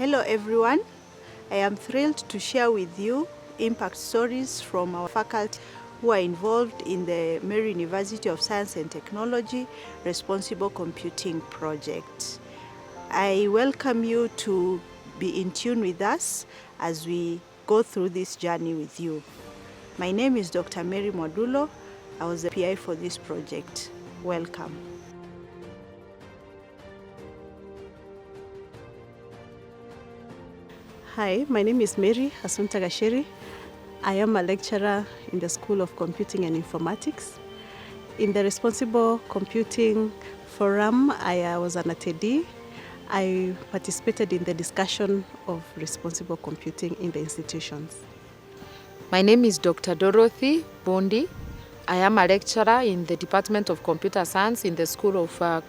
Hello everyone, I am thrilled to share with you impact stories from our faculty who are involved in the Mary University of Science and Technology Responsible Computing Project. I welcome you to be in tune with us as we go through this journey with you. My name is Dr. Mary Modulo. I was the PI for this project. Welcome. Hi, my name is Mary Asunta Gasheri. I am a lecturer in the School of Computing and Informatics. In the Responsible Computing Forum, I was an attendee. I participated in the discussion of responsible computing in the institutions. My name is Dr. Dorothy Bondi. I am a lecturer in the Department of Computer Science in the School of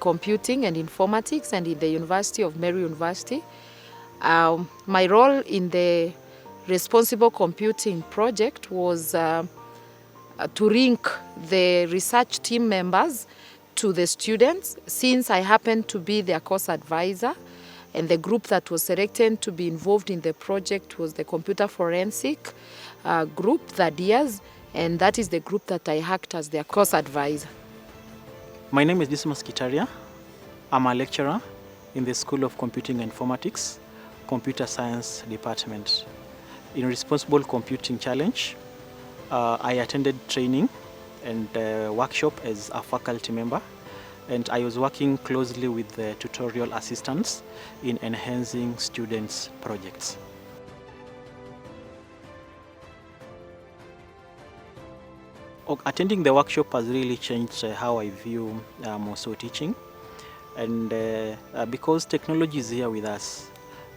Computing and Informatics and in the University of Mary University. My role in the Responsible Computing project was to link the research team members to the students, since I happened to be their course advisor, and the group that was selected to be involved in the project was the computer forensic group, the DIAS, and that is the group that I act as their course advisor. My name is Dismas Kitaria. I'm a lecturer in the School of Computing and Informatics, Computer Science Department. In Responsible Computing Challenge, I attended training and workshop as a faculty member, and I was working closely with the tutorial assistants in enhancing students' projects. Attending the workshop has really changed how I view also teaching, and because technology is here with us,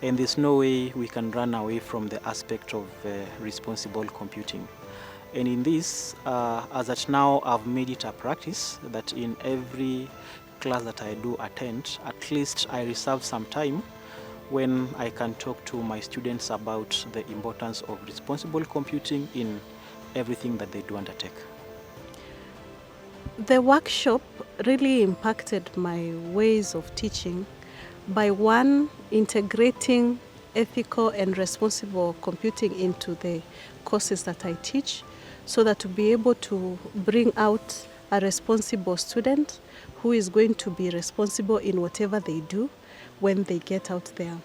and there's no way we can run away from the aspect of responsible computing. And in this, as at now, I've made it a practice that in every class that I do attend, at least I reserve some time when I can talk to my students about the importance of responsible computing in everything that they do undertake. The workshop really impacted my ways of teaching by one, integrating ethical and responsible computing into the courses that I teach, so that to be able to bring out a responsible student who is going to be responsible in whatever they do when they get out there.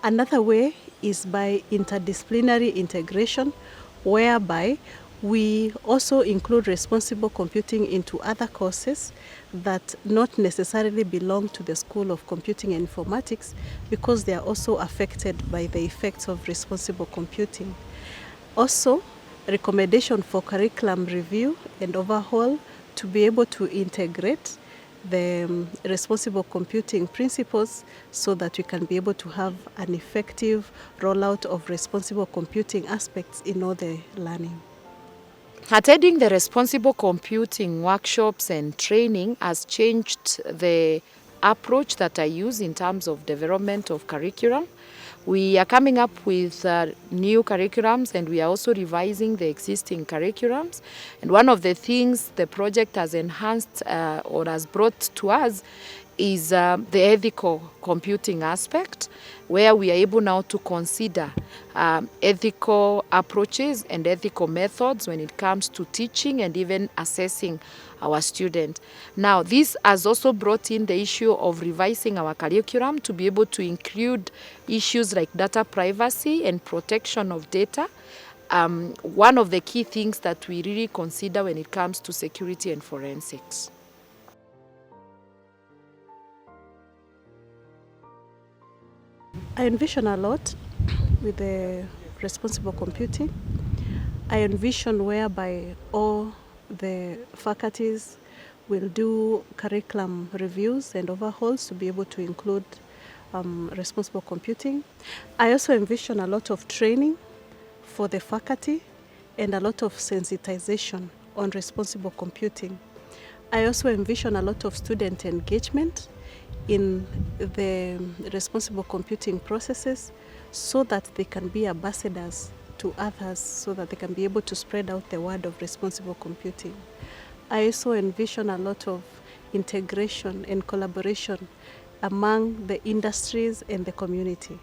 Another way is by interdisciplinary integration, whereby we also include responsible computing into other courses that not necessarily belong to the School of Computing and Informatics, because they are also affected by the effects of responsible computing. Also, recommendation for curriculum review and overhaul to be able to integrate the responsible computing principles so that we can be able to have an effective rollout of responsible computing aspects in all the learning. Attending the responsible computing workshops and training has changed the approach that I use in terms of development of curriculum. We are coming up with new curriculums, and we are also revising the existing curriculums. And one of the things the project has enhanced or has brought to us is the ethical computing aspect, where we are able now to consider ethical approaches and ethical methods when it comes to teaching and even assessing our students. Now, this has also brought in the issue of revising our curriculum to be able to include issues like data privacy and protection of data. One of the key things that we really consider when it comes to security and forensics. I envision a lot with the responsible computing. I envision whereby all the faculties will do curriculum reviews and overhauls to be able to include responsible computing. I also envision a lot of training for the faculty and a lot of sensitization on responsible computing. I also envision a lot of student engagement in the responsible computing processes so that they can be ambassadors to others, so that they can be able to spread out the word of responsible computing. I also envision a lot of integration and collaboration among the industries and the community.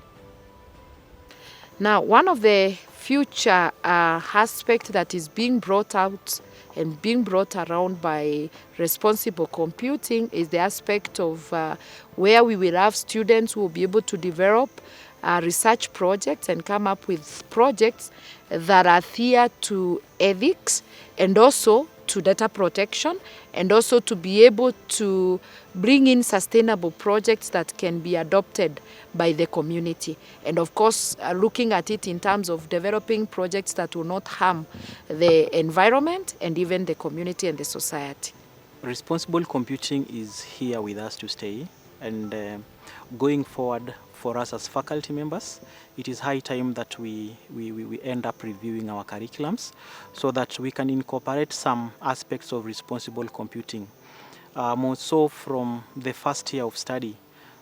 Now, one of the future aspects that is being brought out and being brought around by responsible computing is the aspect of where we will have students who will be able to develop research projects and come up with projects that adhere to ethics and also to data protection, and also to be able to bring in sustainable projects that can be adopted by the community. And of course, looking at it in terms of developing projects that will not harm the environment and even the community and the society. Responsible computing is here with us to stay, and going forward for us as faculty members, it is high time that we end up reviewing our curriculums so that we can incorporate some aspects of responsible computing, more so from the first year of study,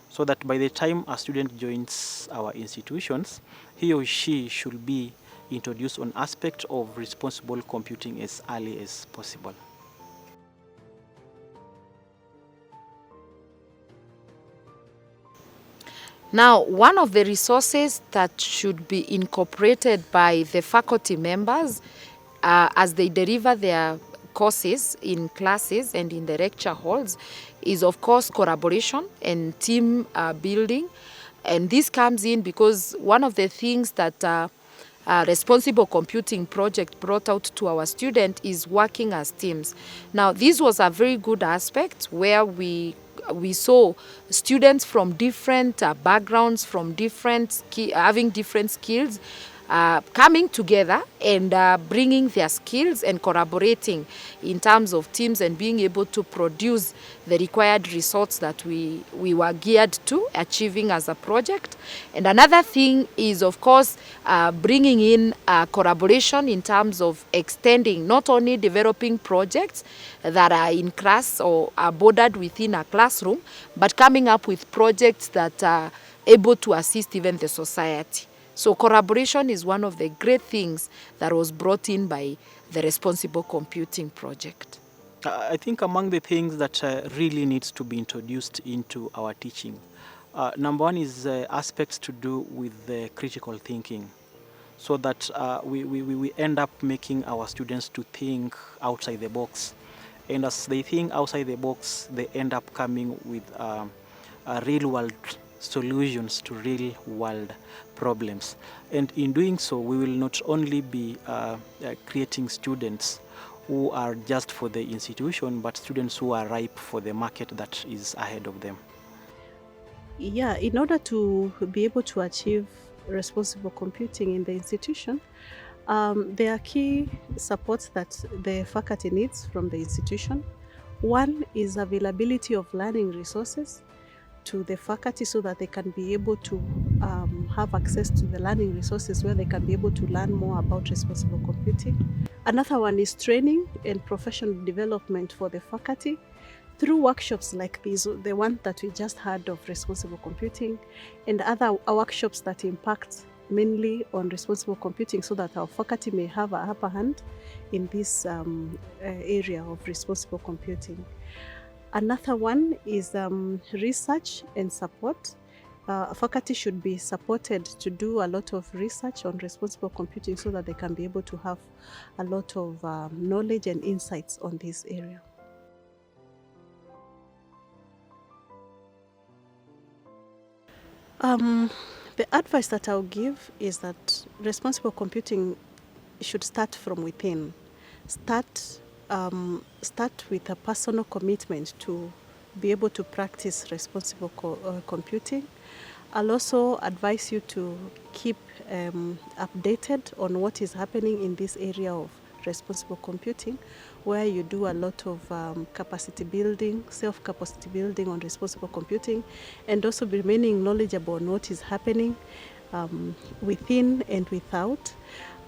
so that by the time a student joins our institutions, he or she should be introduced on aspects of responsible computing as early as possible. Now, one of the resources that should be incorporated by the faculty members as they deliver their courses in classes and in the lecture halls is, of course, collaboration and team building. And this comes in because one of the things that responsible computing project brought out to our students is working as teams. Now, this was a very good aspect where we saw students from different backgrounds, from having different skills, coming together and bringing their skills and collaborating in terms of teams and being able to produce the required results that we were geared to achieving as a project. And another thing is, of course, bringing in collaboration in terms of extending, not only developing projects that are in class or are bordered within a classroom, but coming up with projects that are able to assist even the society. So collaboration is one of the great things that was brought in by the Responsible Computing project. I think among the things that really needs to be introduced into our teaching, number one is aspects to do with the critical thinking, so that we end up making our students to think outside the box. And as they think outside the box, they end up coming with real world solutions to real world problems. And in doing so, we will not only be creating students who are just for the institution, but students who are ripe for the market that is ahead of them. Yeah, in order to be able to achieve responsible computing in the institution, there are key supports that the faculty needs from the institution. One is availability of learning resources to the faculty so that they can be able to have access to the learning resources where they can be able to learn more about responsible computing. Another one is training and professional development for the faculty through workshops like this, the one that we just had of responsible computing, and other workshops that impact mainly on responsible computing, so that our faculty may have an upper hand in this area of responsible computing. Another one is research and support. Faculty should be supported to do a lot of research on responsible computing so that they can be able to have a lot of knowledge and insights on this area. The advice that I'll give is that responsible computing should start from within. Start with a personal commitment to be able to practice responsible computing. I'll also advise you to keep updated on what is happening in this area of responsible computing, where you do a lot of capacity building, self-capacity building on responsible computing, and also be remaining knowledgeable on what is happening within and without.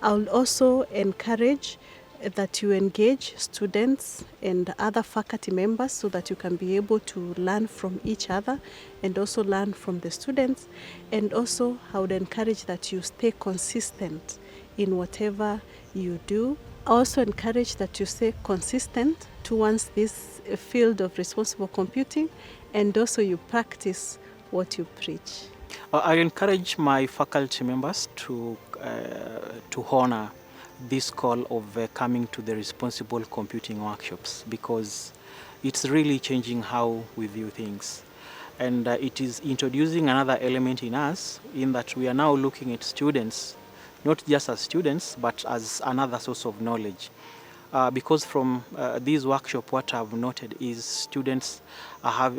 I'll also encourage that you engage students and other faculty members so that you can be able to learn from each other and also learn from the students. And also, I would encourage that you stay consistent in whatever you do. I also encourage that you stay consistent towards this field of responsible computing, and also you practice what you preach. I encourage my faculty members to honor this call of coming to the responsible computing workshops, because it's really changing how we view things. And it is introducing another element in us, in that we are now looking at students, not just as students, but as another source of knowledge. Because from this workshop, what I've noted is students are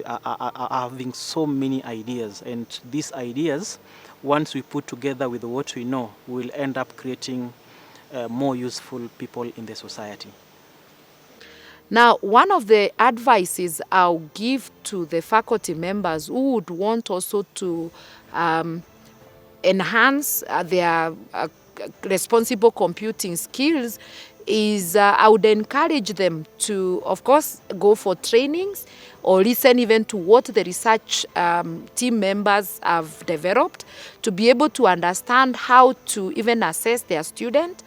having so many ideas, and these ideas, once we put together with what we know, will end up creating more useful people in the society. Now, one of the advices I'll give to the faculty members who would want also to enhance their responsible computing skills is I would encourage them to, of course, go for trainings or listen even to what the research team members have developed, to be able to understand how to even assess their student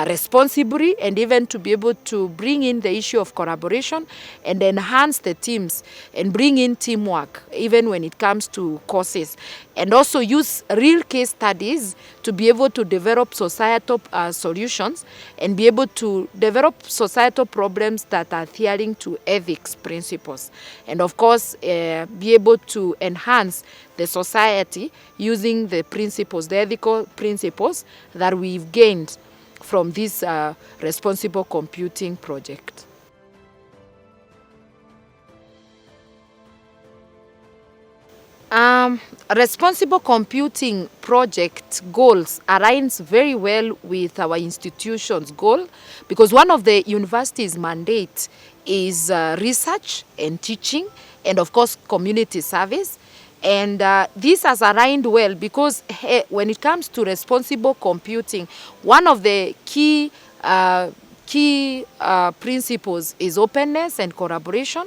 responsibly, and even to be able to bring in the issue of collaboration and enhance the teams and bring in teamwork even when it comes to courses, and also use real case studies to be able to develop societal solutions and be able to develop societal problems that are adhering to ethics principles, and of course be able to enhance the society using the principles, the ethical principles that we've gained from this responsible computing project. Responsible computing project goals aligns very well with our institution's goal, because one of the university's mandate is research and teaching, and of course community service. And this has aligned well because when it comes to responsible computing, one of the key principles is openness and collaboration,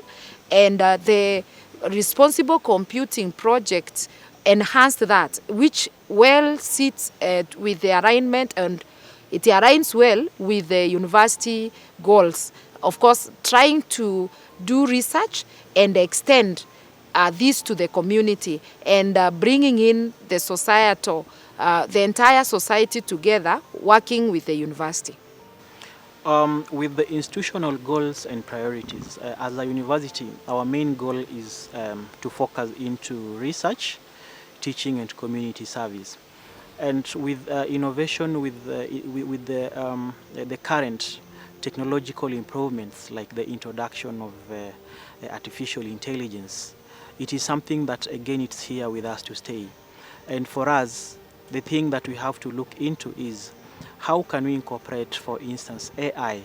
and the responsible computing project enhanced that, which well sits with the alignment, and it aligns well with the university goals. Of course, trying to do research and extend this to the community, and bringing in the societal, the entire society together, working with the university. With the institutional goals and priorities, as a university, our main goal is to focus into research, teaching, and community service. And with innovation, with the current technological improvements, like the introduction of artificial intelligence, it is something that, again, it's here with us to stay. And for us, the thing that we have to look into is, how can we incorporate, for instance, AI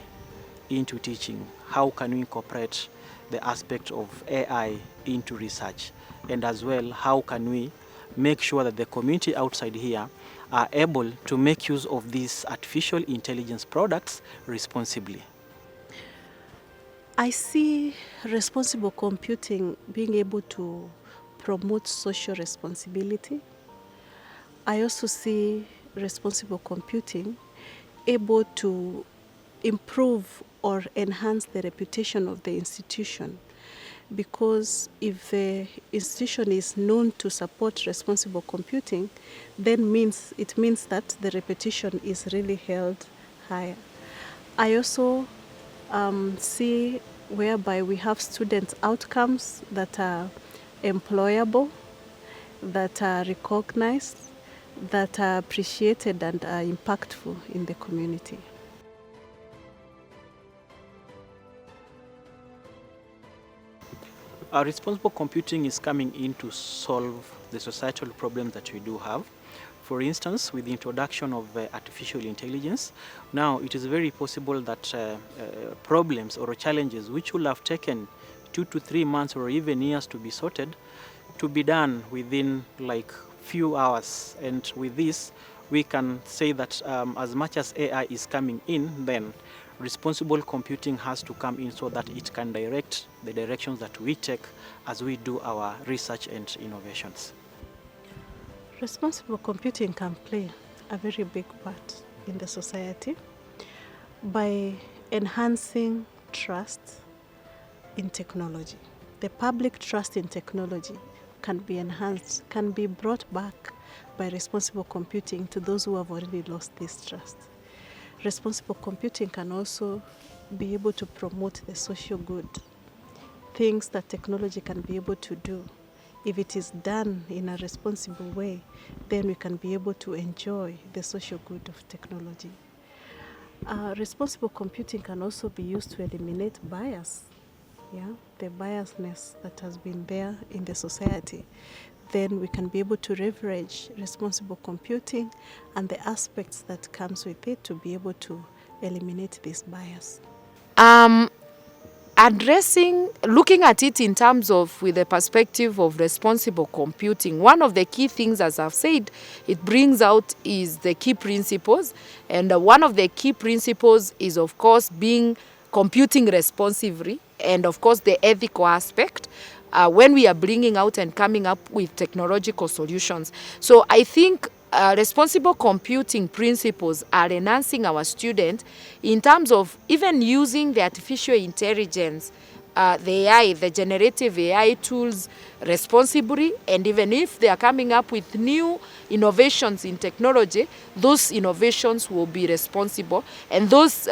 into teaching? How can we incorporate the aspect of AI into research? And as well, how can we make sure that the community outside here are able to make use of these artificial intelligence products responsibly? I see responsible computing being able to promote social responsibility. I also see responsible computing able to improve or enhance the reputation of the institution, because if the institution is known to support responsible computing, then it means that the reputation is really held higher. I also see whereby we have student outcomes that are employable, that are recognized, that are appreciated and are impactful in the community. Responsible computing is coming in to solve the societal problems that we do have. For instance, with the introduction of artificial intelligence, now it is very possible that problems or challenges which will have taken 2 to 3 months or even years to be sorted, to be done within like few hours. And with this, we can say that as much as AI is coming in, then responsible computing has to come in so that it can direct the directions that we take as we do our research and innovations. Responsible computing can play a very big part in the society by enhancing trust in technology, the public trust in technology, can be enhanced, can be brought back by responsible computing to those who have already lost this trust. Responsible computing can also be able to promote the social good, things that technology can be able to do. If it is done in a responsible way, then we can be able to enjoy the social good of technology. Responsible computing can also be used to eliminate bias, the biasness that has been there in the society. Then we can be able to leverage responsible computing and the aspects that comes with it to be able to eliminate this bias. Looking at it in terms of with the perspective of responsible computing, one of the key things, as I've said, it brings out is the key principles. And one of the key principles is, of course, computing responsibly, and of course the ethical aspect when we are bringing out and coming up with technological solutions. So I think responsible computing principles are enhancing our students in terms of even using the artificial intelligence, the AI, the generative AI tools responsibly, and even if they are coming up with new innovations in technology, those innovations will be responsible, and those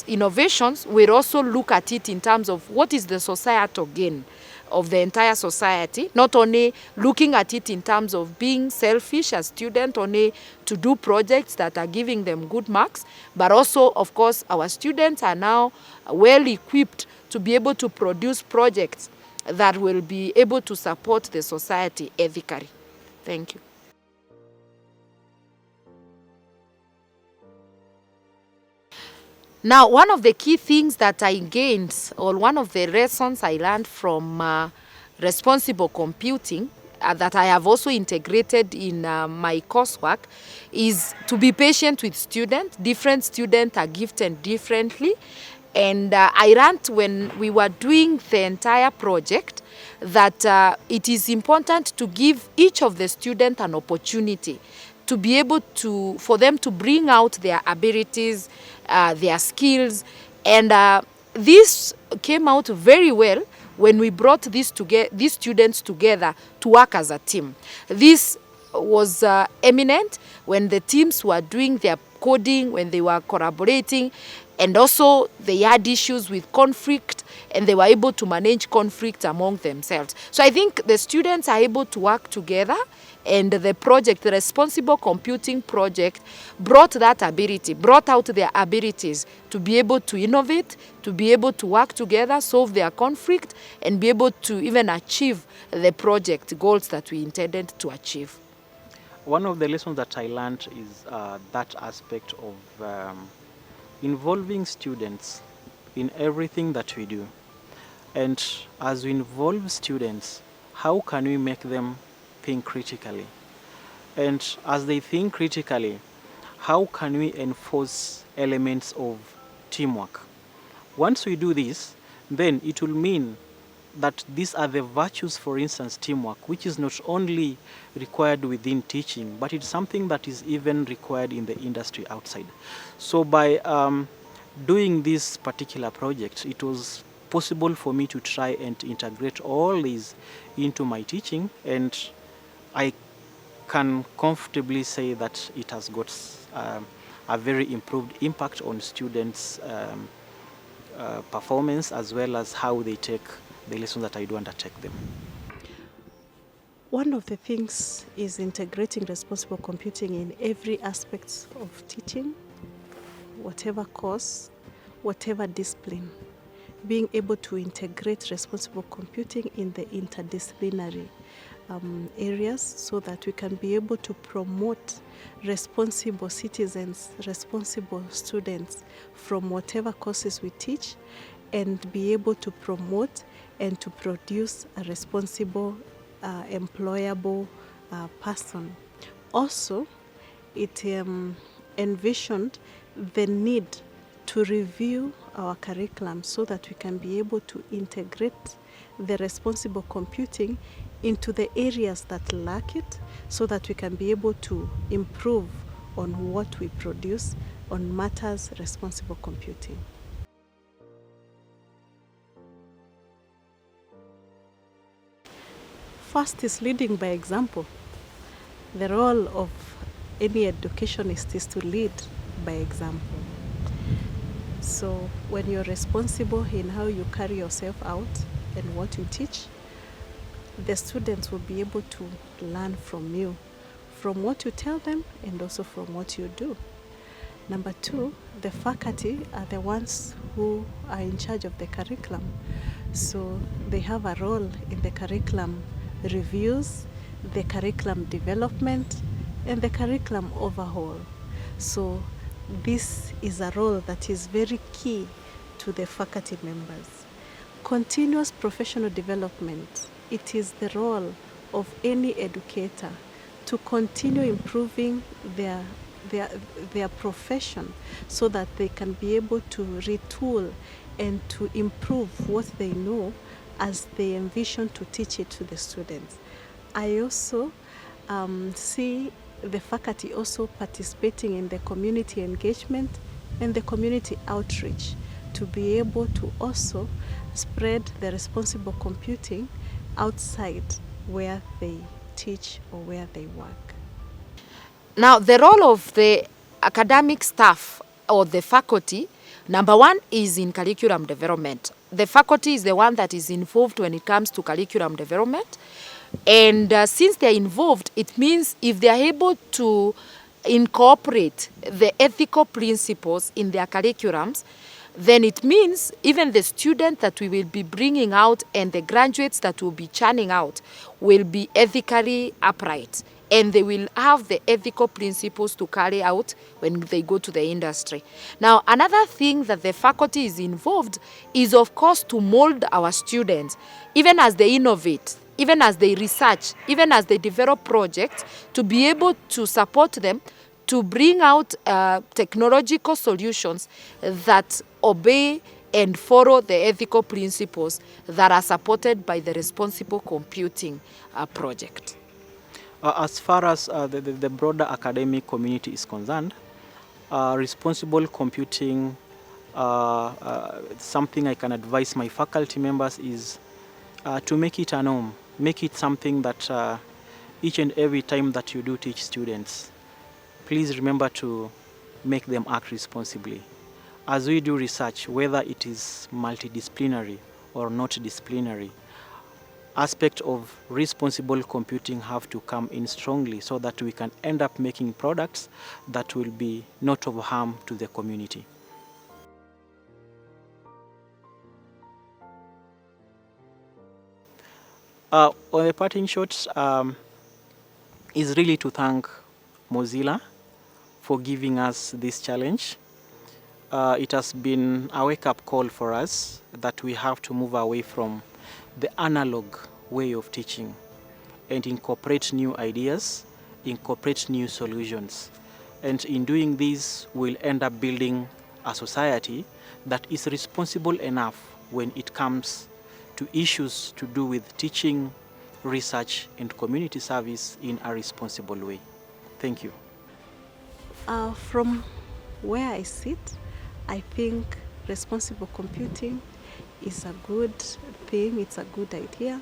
innovations will also look at it in terms of what is the societal gain of the entire society, not only looking at it in terms of being selfish as students, only to do projects that are giving them good marks, but also, of course, our students are now well equipped to be able to produce projects that will be able to support the society ethically. Thank you. Now, one of the key things that I gained, or one of the lessons I learned from responsible computing that I have also integrated in my coursework, is to be patient with students. Different students are gifted differently. And I learned when we were doing the entire project that it is important to give each of the students an opportunity to be able to, for them to bring out their abilities, their skills. And this came out very well when we brought these students together to work as a team. This was eminent when the teams were doing their coding, when they were collaborating, and also they had issues with conflict, and they were able to manage conflict among themselves. So I think the students are able to work together, and the project, the responsible computing project, brought that ability, brought out their abilities to be able to innovate, to be able to work together, solve their conflict, and be able to even achieve the project goals that we intended to achieve. One of the lessons that I learned is that aspect of involving students in everything that we do. And as we involve students, how can we make them think critically? And as they think critically, how can we enforce elements of teamwork? Once we do this, then it will mean that these are the virtues, for instance, teamwork, which is not only required within teaching, but it's something that is even required in the industry outside. So by doing this particular project, it was possible for me to try and integrate all these into my teaching, and I can comfortably say that it has got a very improved impact on students' performance, as well as how they take the lessons that I do undertake them. One of the things is integrating responsible computing in every aspect of teaching, whatever course, whatever discipline. Being able to integrate responsible computing in the interdisciplinary areas, so that we can be able to promote responsible citizens, responsible students from whatever courses we teach, and be able to promote and to produce a responsible, employable person. Also, it envisioned the need to review our curriculum so that we can be able to integrate the responsible computing into the areas that lack it, so that we can be able to improve on what we produce on matters responsible computing. first is leading by example. The role of any educationist is to lead by example. So when you're responsible in how you carry yourself out and what you teach, the students will be able to learn from you, from what you tell them and also from what you do. Number two, the faculty are the ones who are in charge of the curriculum. So they have a role in the curriculum reviews, the curriculum development, and the curriculum overhaul. So this is a role that is very key to the faculty members. Continuous professional development. It is the role of any educator to continue improving their profession so that they can be able to retool and to improve what they know as they envision to teach it to the students. I also see the faculty also participating in the community engagement and the community outreach to be able to also spread the responsible computing outside where they teach or where they work. Now, the role of the academic staff or the faculty, number one is in curriculum development. The faculty is the one that is involved when it comes to curriculum development. And since they're involved, it means if they're able to incorporate the ethical principles in their curriculums, then it means even the student that we will be bringing out and the graduates that will be churning out will be ethically upright. And they will have the ethical principles to carry out when they go to the industry. Now, another thing that the faculty is involved is, of course, to mold our students, even as they innovate, even as they research, even as they develop projects, to be able to support them to bring out technological solutions that obey and follow the ethical principles that are supported by the responsible computing project. As far as the broader academic community is concerned, responsible computing, something I can advise my faculty members is to make it a norm, make it something that each and every time that you do teach students, please remember to make them act responsibly. As we do research, whether it is multidisciplinary or not disciplinary, aspect of responsible computing have to come in strongly so that we can end up making products that will be not of harm to the community. On the parting shots is really to thank Mozilla for giving us this challenge. It has been a wake-up call for us that we have to move away from the analog way of teaching and incorporate new ideas, incorporate new solutions. And in doing this, we'll end up building a society that is responsible enough when it comes to issues to do with teaching, research, and community service in a responsible way. Thank you. From where I sit, I think responsible computing is a good thing, it's a good idea.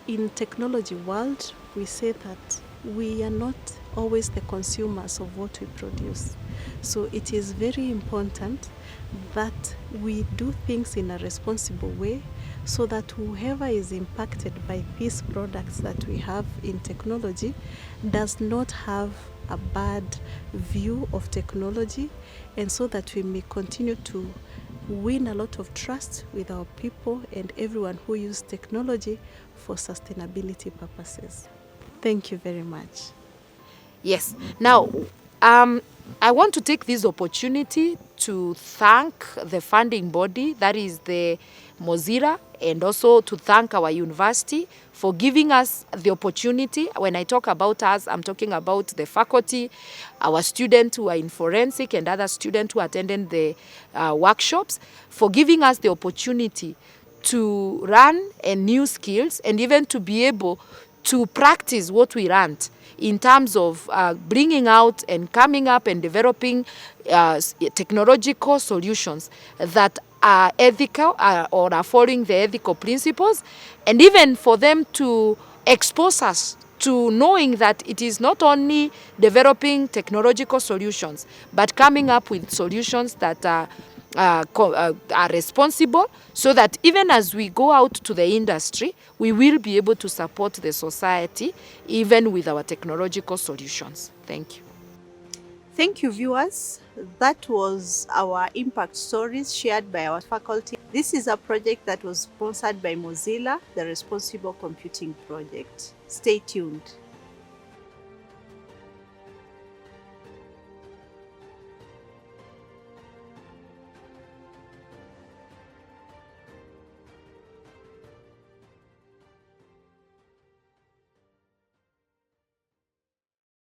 In technology world, we say that we are not always the consumers of what we produce. So it is very important that we do things in a responsible way so that whoever is impacted by these products that we have in technology does not have a bad view of technology, and so that we may continue to win a lot of trust with our people and everyone who uses technology for sustainability purposes. Thank you very much. Yes. Now, I want to take this opportunity to thank the funding body, that is the Mozilla, and also to thank our university for giving us the opportunity. When I talk about us, I'm talking about the faculty, our students who are in forensic and other students who attended the workshops, for giving us the opportunity to learn new skills and even to be able to practice what we learned in terms of bringing out and coming up and developing technological solutions that are ethical or are following the ethical principles, and even for them to expose us to knowing that it is not only developing technological solutions, but coming up with solutions that are responsible, so that even as we go out to the industry, we will be able to support the society even with our technological solutions. Thank you. Thank you, viewers. That was our impact stories shared by our faculty. This is a project that was sponsored by Mozilla, the Responsible Computing Project. Stay tuned.